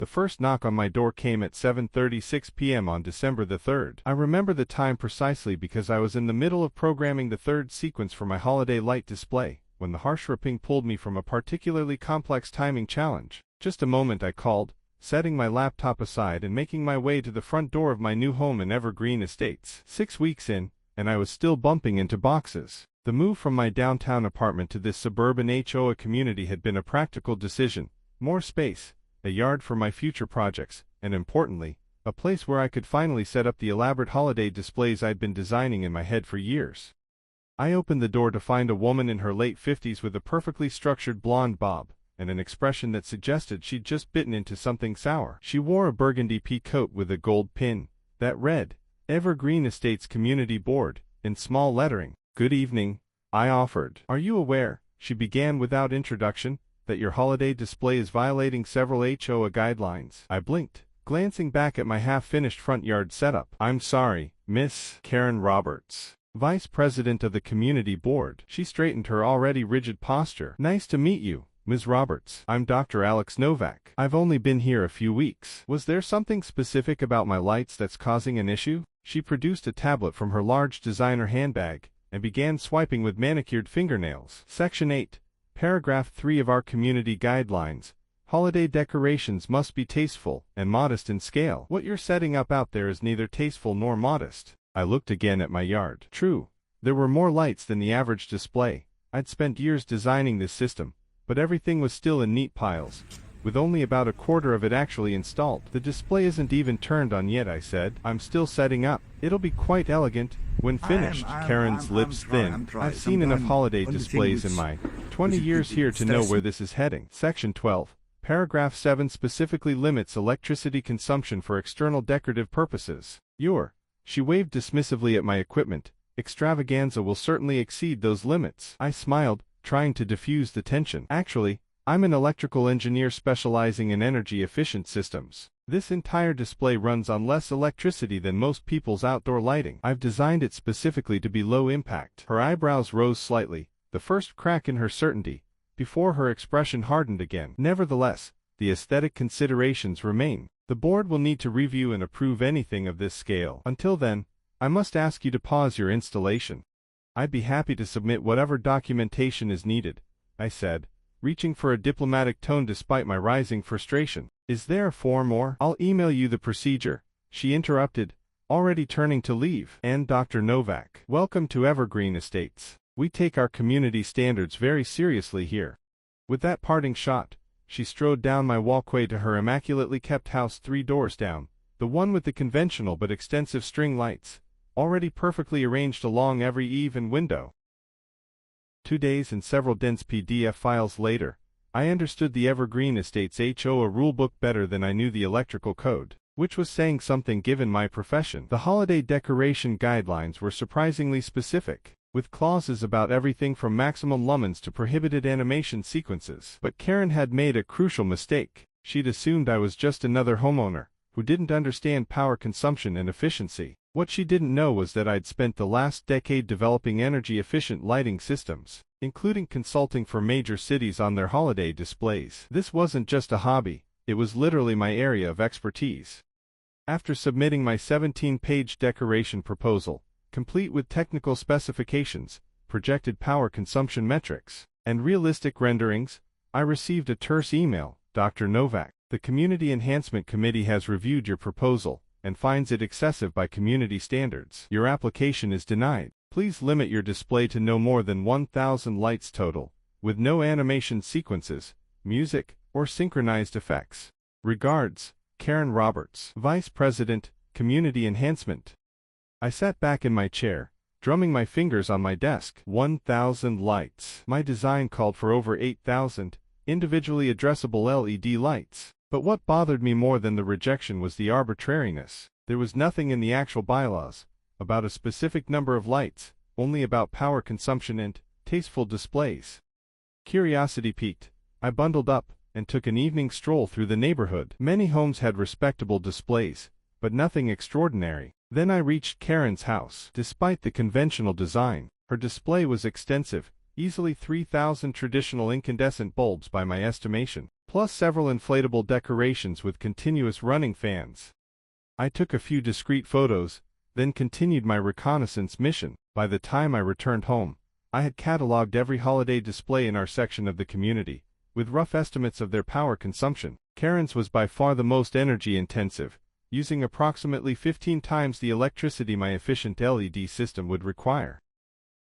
The first knock on my door came at 7:36 p.m. on December the 3rd. I remember the time precisely because I was in the middle of programming the third sequence for my holiday light display, when the harsh ripping pulled me from a particularly complex timing challenge. Just a moment, I called, setting my laptop aside and making my way to the front door of my new home in Evergreen Estates. 6 weeks in, and I was still bumping into boxes. The move from my downtown apartment to this suburban HOA community had been a practical decision. More space, a yard for my future projects, and importantly, a place where I could finally set up the elaborate holiday displays I'd been designing in my head for years. I opened the door to find a woman in her late 50s with a perfectly structured blonde bob, and an expression that suggested she'd just bitten into something sour. She wore a burgundy pea coat with a gold pin that read, Evergreen Estates Community Board, in small lettering. "Good evening," I offered. "Are you aware," she began without introduction, "that your holiday display is violating several HOA guidelines?" I blinked, glancing back at my half-finished front yard setup. "I'm sorry, Miss Karen Roberts, Vice President of the Community Board." She straightened her already rigid posture. "Nice to meet you, Ms. Roberts. I'm Dr. Alex Novak. I've only been here a few weeks. Was there something specific about my lights that's causing an issue?" She produced a tablet from her large designer handbag and began swiping with manicured fingernails. Section 8. Paragraph 3 of our community guidelines. Holiday decorations must be tasteful and modest in scale. What you're setting up out there is neither tasteful nor modest. I looked again at my yard. True, there were more lights than the average display. I'd spent years designing this system, but everything was still in neat piles, with only about a quarter of it actually installed. "The display isn't even turned on yet," I said. "I'm still setting up. It'll be quite elegant when finished." Karen's lips thinned. "I've seen enough holiday displays in my 20 years here to know where this is heading." Section 12. Paragraph 7 specifically limits electricity consumption for external decorative purposes. She waved dismissively at my equipment. "Extravaganza will certainly exceed those limits." I smiled, trying to diffuse the tension. "Actually, I'm an electrical engineer specializing in energy-efficient systems. This entire display runs on less electricity than most people's outdoor lighting. I've designed it specifically to be low impact." Her eyebrows rose slightly, the first crack in her certainty, before her expression hardened again. "Nevertheless, the aesthetic considerations remain. The board will need to review and approve anything of this scale. Until then, I must ask you to pause your installation." "I'd be happy to submit whatever documentation is needed," I said, reaching for a diplomatic tone despite my rising frustration. "Is there a form or—" "I'll email you the procedure," she interrupted, already turning to leave. "And Dr. Novak, welcome to Evergreen Estates. We take our community standards very seriously here." With that parting shot, she strode down my walkway to her immaculately kept house 3 doors down, the one with the conventional but extensive string lights, already perfectly arranged along every eave and window. 2 days and several dense PDF files later, I understood the Evergreen Estates HOA rulebook better than I knew the electrical code, which was saying something given my profession. The holiday decoration guidelines were surprisingly specific, with clauses about everything from maximum lumens to prohibited animation sequences. But Karen had made a crucial mistake. She'd assumed I was just another homeowner who didn't understand power consumption and efficiency. What she didn't know was that I'd spent the last decade developing energy-efficient lighting systems, including consulting for major cities on their holiday displays. This wasn't just a hobby, it was literally my area of expertise. After submitting my 17-page decoration proposal, complete with technical specifications, projected power consumption metrics, and realistic renderings, I received a terse email. "Dr. Novak, the Community Enhancement Committee has reviewed your proposal and finds it excessive by community standards. Your application is denied. Please limit your display to no more than 1,000 lights total, with no animation sequences, music, or synchronized effects. Regards, Karen Roberts, Vice President, Community Enhancement." I sat back in my chair, drumming my fingers on my desk. 1,000 lights. My design called for over 8,000 individually addressable LED lights. But what bothered me more than the rejection was the arbitrariness. There was nothing in the actual bylaws about a specific number of lights, only about power consumption and tasteful displays. Curiosity piqued, I bundled up and took an evening stroll through the neighborhood. Many homes had respectable displays, but nothing extraordinary. Then I reached Karen's house. Despite the conventional design, her display was extensive, easily 3,000 traditional incandescent bulbs by my estimation, plus several inflatable decorations with continuous running fans. I took a few discreet photos, then continued my reconnaissance mission. By the time I returned home, I had cataloged every holiday display in our section of the community, with rough estimates of their power consumption. Karen's was by far the most energy-intensive, using approximately 15 times the electricity my efficient LED system would require.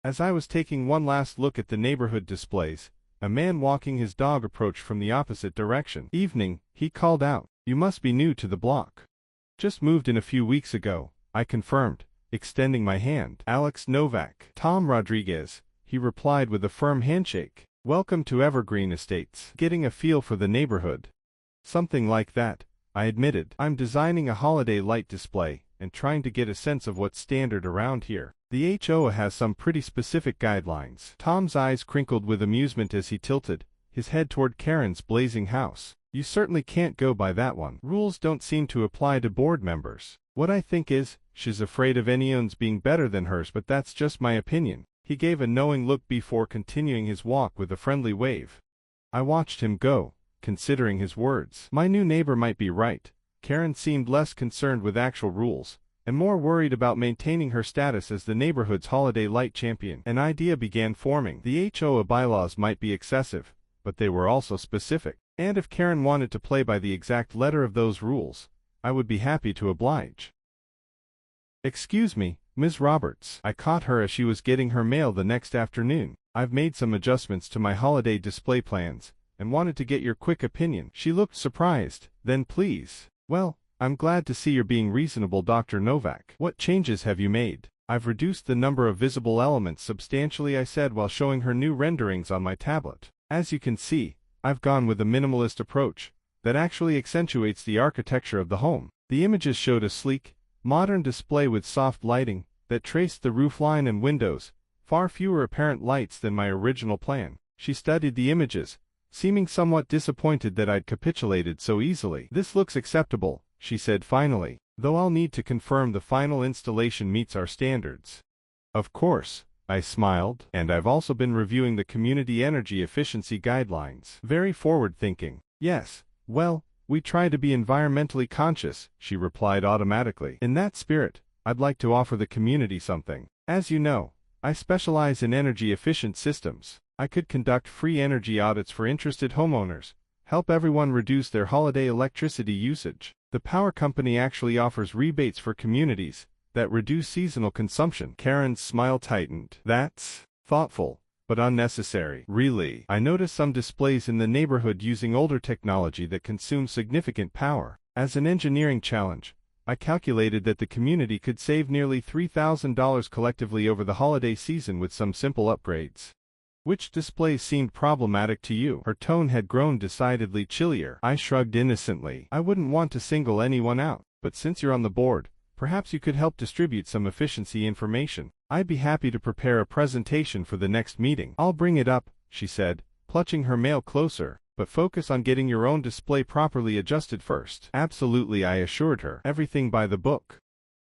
As I was taking one last look at the neighborhood displays, a man walking his dog approached from the opposite direction. "Evening," he called out. "You must be new to the block." "Just moved in a few weeks ago," I confirmed, extending my hand. "Alex Novak." "Tom Rodriguez," he replied with a firm handshake. "Welcome to Evergreen Estates." "Getting a feel for the neighborhood." "Something like that," I admitted. "I'm designing a holiday light display, and trying to get a sense of what's standard around here. The HOA has some pretty specific guidelines." Tom's eyes crinkled with amusement as he tilted his head toward Karen's blazing house. "You certainly can't go by that one. Rules don't seem to apply to board members. What I think is, she's afraid of anyone's being better than hers, but that's just my opinion." He gave a knowing look before continuing his walk with a friendly wave. I watched him go, considering his words. My new neighbor might be right. Karen seemed less concerned with actual rules, and more worried about maintaining her status as the neighborhood's holiday light champion. An idea began forming. The HOA bylaws might be excessive, but they were also specific. And if Karen wanted to play by the exact letter of those rules, I would be happy to oblige. "Excuse me, Ms. Roberts." I caught her as she was getting her mail the next afternoon. "I've made some adjustments to my holiday display plans, and wanted to get your quick opinion." She looked surprised. "Then please." "Well, I'm glad to see you're being reasonable, Dr. Novak. What changes have you made?" "I've reduced the number of visible elements substantially," I said while showing her new renderings on my tablet. "As you can see, I've gone with a minimalist approach that actually accentuates the architecture of the home." The images showed a sleek, modern display with soft lighting that traced the roofline and windows, far fewer apparent lights than my original plan. She studied the images, seeming somewhat disappointed that I'd capitulated so easily. "This looks acceptable," she said finally, "though I'll need to confirm the final installation meets our standards." "Of course," I smiled, "and I've also been reviewing the community energy efficiency guidelines." "Very forward-thinking." "Yes, well, we try to be environmentally conscious," she replied automatically. "In that spirit, I'd like to offer the community something. As you know, I specialize in energy-efficient systems. I could conduct free energy audits for interested homeowners, help everyone reduce their holiday electricity usage. The power company actually offers rebates for communities that reduce seasonal consumption." Karen's smile tightened. "That's thoughtful, but unnecessary." "Really?" "I noticed some displays in the neighborhood using older technology that consumes significant power. As an engineering challenge, I calculated that the community could save nearly $3,000 collectively over the holiday season with some simple upgrades." "Which displays seemed problematic to you?" Her tone had grown decidedly chillier. I shrugged innocently. "I wouldn't want to single anyone out, but since you're on the board, perhaps you could help distribute some efficiency information. I'd be happy to prepare a presentation for the next meeting." "I'll bring it up," she said, clutching her mail closer, "but focus on getting your own display properly adjusted first." "Absolutely," I assured her. "Everything by the book."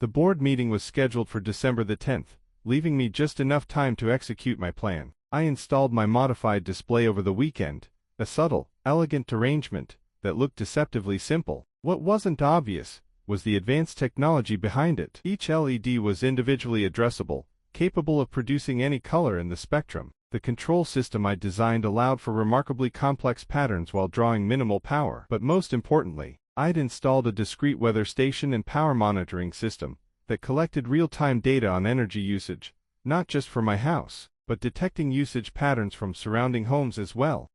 The board meeting was scheduled for December the 10th, leaving me just enough time to execute my plan. I installed my modified display over the weekend, a subtle, elegant arrangement that looked deceptively simple. What wasn't obvious was the advanced technology behind it. Each LED was individually addressable, capable of producing any color in the spectrum. The control system I designed allowed for remarkably complex patterns while drawing minimal power. But most importantly, I'd installed a discrete weather station and power monitoring system that collected real-time data on energy usage, not just for my house, but detecting usage patterns from surrounding homes as well.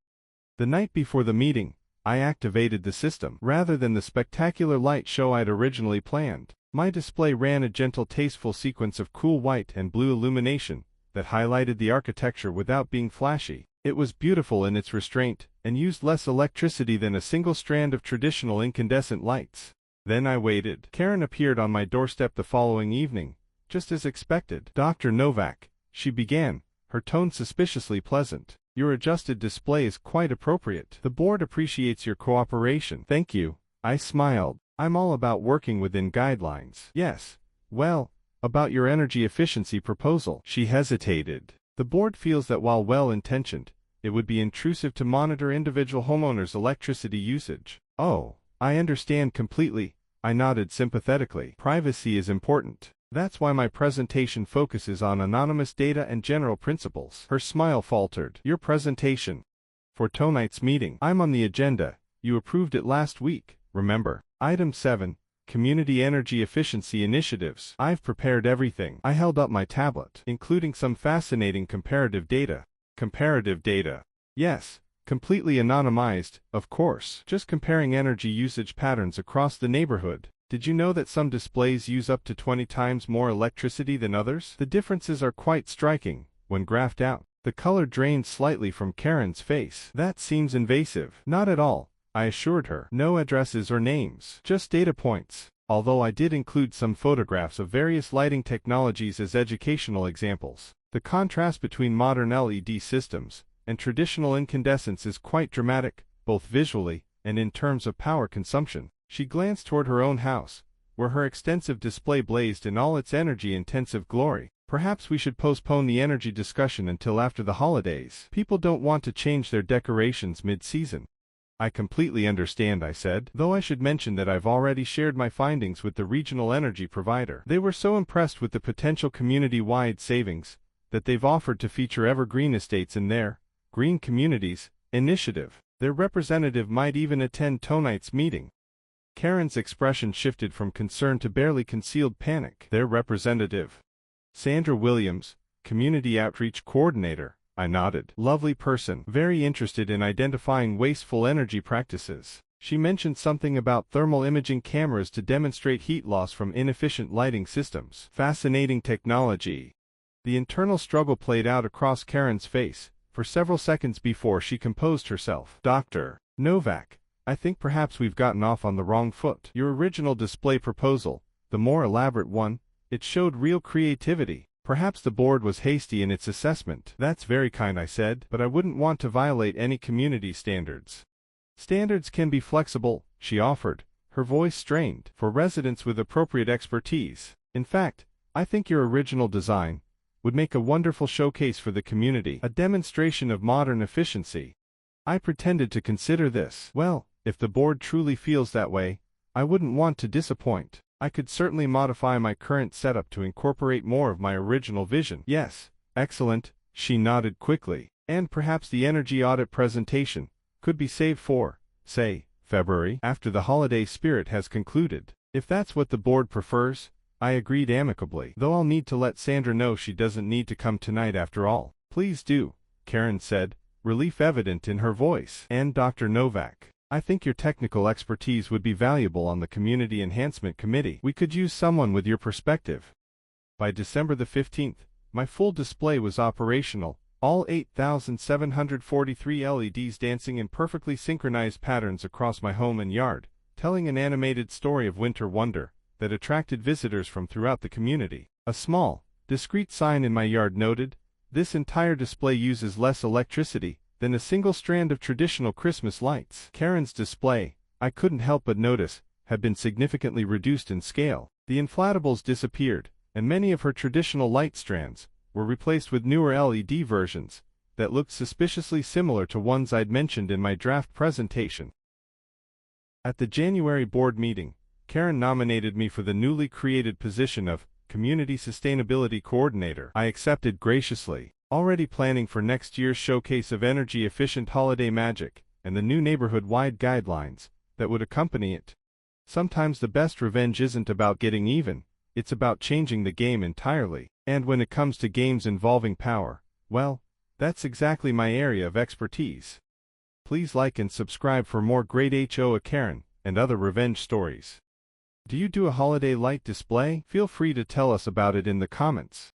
The night before the meeting, I activated the system. Rather than the spectacular light show I'd originally planned, my display ran a gentle, tasteful sequence of cool white and blue illumination that highlighted the architecture without being flashy. It was beautiful in its restraint, and used less electricity than a single strand of traditional incandescent lights. Then I waited. Karen appeared on my doorstep the following evening, just as expected. "Dr. Novak," she began, her tone suspiciously pleasant, "your adjusted display is quite appropriate. The board appreciates your cooperation." "Thank you," I smiled. "I'm all about working within guidelines." "Yes, well, about your energy efficiency proposal." She hesitated. "The board feels that while well-intentioned, it would be intrusive to monitor individual homeowners' electricity usage. Oh, I understand completely, I nodded sympathetically. Privacy is important. That's why my presentation focuses on anonymous data and general principles. Her smile faltered. Your presentation. For tonight's meeting. I'm on the agenda. You approved it last week, remember? Item 7. Community Energy Efficiency Initiatives. I've prepared everything. I held up my tablet, including some fascinating comparative data. Comparative data. Yes, completely anonymized, of course. Just comparing energy usage patterns across the neighborhood. Did you know that some displays use up to 20 times more electricity than others? The differences are quite striking when graphed out. The color drained slightly from Karen's face. That seems invasive. Not at all, I assured her. No addresses or names, just data points. Although I did include some photographs of various lighting technologies as educational examples. The contrast between modern LED systems and traditional incandescents is quite dramatic, both visually and in terms of power consumption. She glanced toward her own house, where her extensive display blazed in all its energy-intensive glory. Perhaps we should postpone the energy discussion until after the holidays. People don't want to change their decorations mid-season. I completely understand, I said, though I should mention that I've already shared my findings with the regional energy provider. They were so impressed with the potential community-wide savings that they've offered to feature Evergreen Estates in their Green Communities initiative. Their representative might even attend tonight's meeting. Karen's expression shifted from concern to barely concealed panic. Their representative. Sandra Williams, Community Outreach Coordinator. I nodded. Lovely person, very interested in identifying wasteful energy practices. She mentioned something about thermal imaging cameras to demonstrate heat loss from inefficient lighting systems. Fascinating technology. The internal struggle played out across Karen's face for several seconds before she composed herself. Dr. Novak, I think perhaps we've gotten off on the wrong foot. Your original display proposal, the more elaborate one, it showed real creativity. Perhaps the board was hasty in its assessment. That's very kind, I said, but I wouldn't want to violate any community standards. Standards can be flexible, she offered, her voice strained, for residents with appropriate expertise. In fact, I think your original design would make a wonderful showcase for the community, a demonstration of modern efficiency. I pretended to consider this. Well, if the board truly feels that way, I wouldn't want to disappoint. I could certainly modify my current setup to incorporate more of my original vision. Yes, excellent, she nodded quickly. And perhaps the energy audit presentation could be saved for, say, February, after the holiday spirit has concluded. If that's what the board prefers, I agreed amicably, though I'll need to let Sandra know she doesn't need to come tonight after all. Please do, Karen said, relief evident in her voice. And Dr. Novak, I think your technical expertise would be valuable on the Community Enhancement Committee. We could use someone with your perspective. By December the 15th, my full display was operational, all 8,743 LEDs dancing in perfectly synchronized patterns across my home and yard, telling an animated story of winter wonder that attracted visitors from throughout the community. A small, discreet sign in my yard noted, "This entire display uses less electricity than a single strand of traditional Christmas lights." Karen's display, I couldn't help but notice, had been significantly reduced in scale. The inflatables disappeared, and many of her traditional light strands were replaced with newer LED versions that looked suspiciously similar to ones I'd mentioned in my draft presentation. At the January board meeting, Karen nominated me for the newly created position of Community Sustainability Coordinator. I accepted graciously, already planning for next year's showcase of energy-efficient holiday magic and the new neighborhood-wide guidelines that would accompany it. Sometimes the best revenge isn't about getting even, it's about changing the game entirely. And when it comes to games involving power, well, that's exactly my area of expertise. Please like and subscribe for more great HOA Karen and other revenge stories. Do you do a holiday light display? Feel free to tell us about it in the comments.